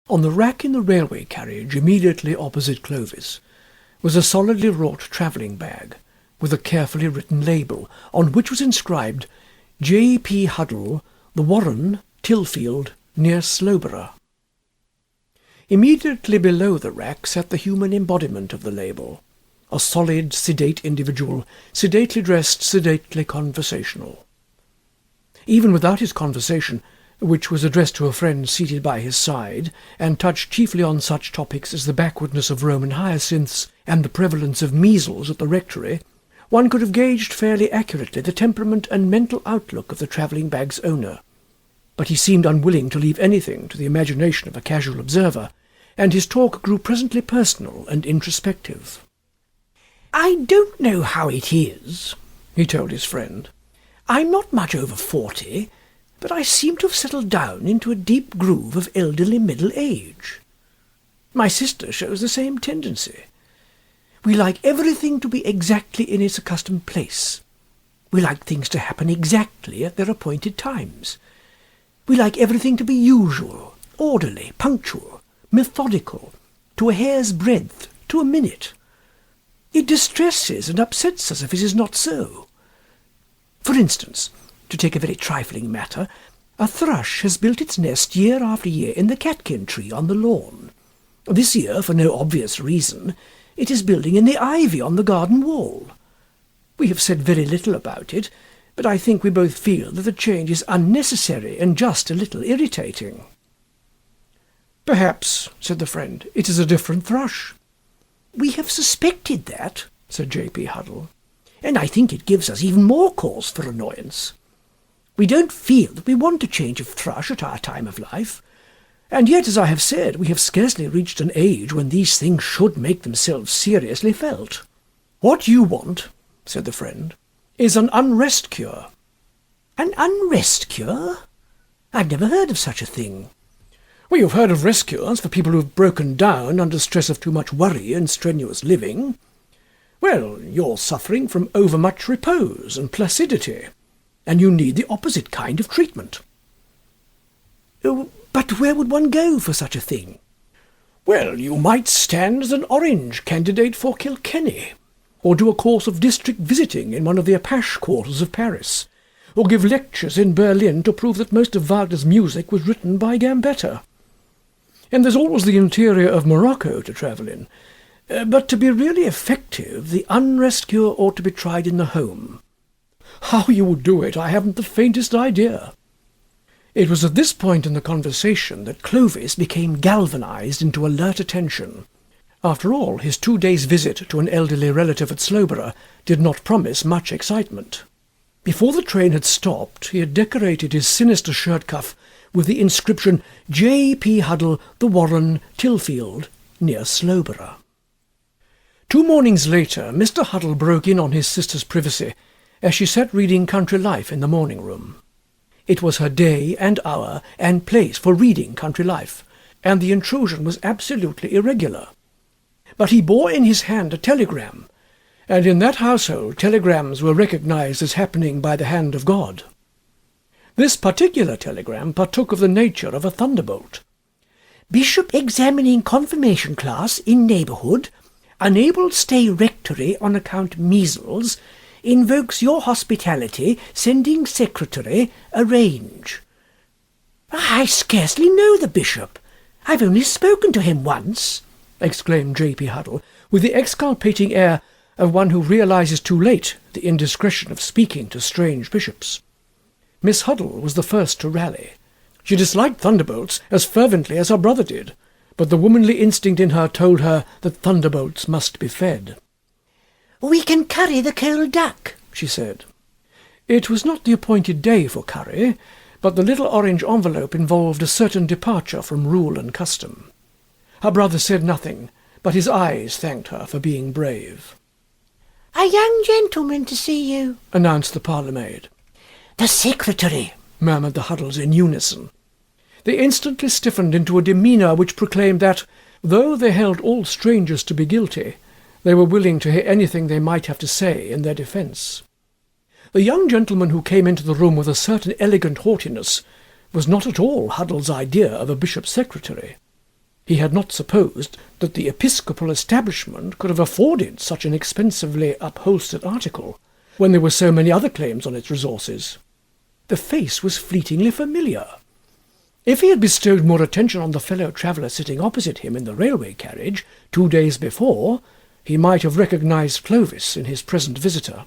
On the rack in the railway carriage immediately opposite Clovis was a solidly wrought travelling bag, with a carefully written label, on which was inscribed J. P. Huddle, The Warren, Tilfield, near Slowborough. Immediately below the rack sat the human embodiment of the label, a solid, sedate individual, sedately dressed, sedately conversational. Even without his conversation, which was addressed to a friend seated by his side, and touched chiefly on such topics as the backwardness of Roman hyacinths and the prevalence of measles at the rectory, one could have gauged fairly accurately the temperament and mental outlook of the travelling bag's owner. But he seemed unwilling to leave anything to the imagination of a casual observer, and his talk grew presently personal and introspective. "I don't know how it is," he told his friend. "I'm not much over 40, but I seem to have settled down into a deep groove of elderly middle age. My sister shows the same tendency. We like everything to be exactly in its accustomed place. We like things to happen exactly at their appointed times. We like everything to be usual, orderly, punctual, methodical, to a hair's breadth, to a minute. It distresses and upsets us if it is not so. For instance, to take a very trifling matter, a thrush has built its nest year after year in the catkin tree on the lawn. This year, for no obvious reason, it is building in the ivy on the garden wall. We have said very little about it, but I think we both feel that the change is unnecessary and just a little irritating." "Perhaps," said the friend, "it is a different thrush." "We have suspected that," said J.P. Huddle, "and I think it gives us even more cause for annoyance. We don't feel that we want a change of thrush at our time of life, and yet, as I have said, we have scarcely reached an age when these things should make themselves seriously felt." "What you want," said the friend, "is an unrest cure." "An unrest cure? I've never heard of such a thing." "Well, you've heard of rest cures for people who've broken down under stress of too much worry and strenuous living. Well, you're suffering from overmuch repose and placidity, and you need the opposite kind of treatment." "Oh, but where would one go for such a thing?" "Well, you might stand as an Orange candidate for Kilkenny, or do a course of district visiting in one of the Apache quarters of Paris, or give lectures in Berlin to prove that most of Wagner's music was written by Gambetta. And there's always the interior of Morocco to travel in. But to be really effective, the unrest cure ought to be tried in the home. How you would do it, I haven't the faintest idea." It was at this point in the conversation that Clovis became galvanized into alert attention. After all, his 2 days' visit to an elderly relative at Slowborough did not promise much excitement. Before the train had stopped, he had decorated his sinister shirt cuff with the inscription J. P. Huddle, The Warren, Tilfield, near Slowborough. 2 mornings later, Mr. Huddle broke in on his sister's privacy as she sat reading Country Life in the morning room. It was her day and hour and place for reading Country Life, and the intrusion was absolutely irregular. But he bore in his hand a telegram, and in that household telegrams were recognized as happening by the hand of God. This particular telegram partook of the nature of a thunderbolt. "Bishop examining confirmation class in neighbourhood, unable to stay rectory on account measles, invokes your hospitality, sending secretary, arrange." "I scarcely know the bishop. I've only spoken to him once," exclaimed J.P. Huddle, with the exculpating air of one who realizes too late the indiscretion of speaking to strange bishops. Miss Huddle was the first to rally. She disliked thunderbolts as fervently as her brother did, but the womanly instinct in her told her that thunderbolts must be fed. "We can curry the cold duck," she said. It was not the appointed day for curry, but the little orange envelope involved a certain departure from rule and custom. Her brother said nothing, but his eyes thanked her for being brave. "A young gentleman to see you," announced the parlour-maid. "The secretary," murmured the Huddles in unison. They instantly stiffened into a demeanour which proclaimed that, though they held all strangers to be guilty, they were willing to hear anything they might have to say in their defence. The young gentleman who came into the room with a certain elegant haughtiness was not at all Huddle's idea of a bishop's secretary. He had not supposed that the episcopal establishment could have afforded such an expensively upholstered article, when there were so many other claims on its resources. The face was fleetingly familiar. If he had bestowed more attention on the fellow traveller sitting opposite him in the railway carriage 2 days before, he might have recognized Clovis in his present visitor.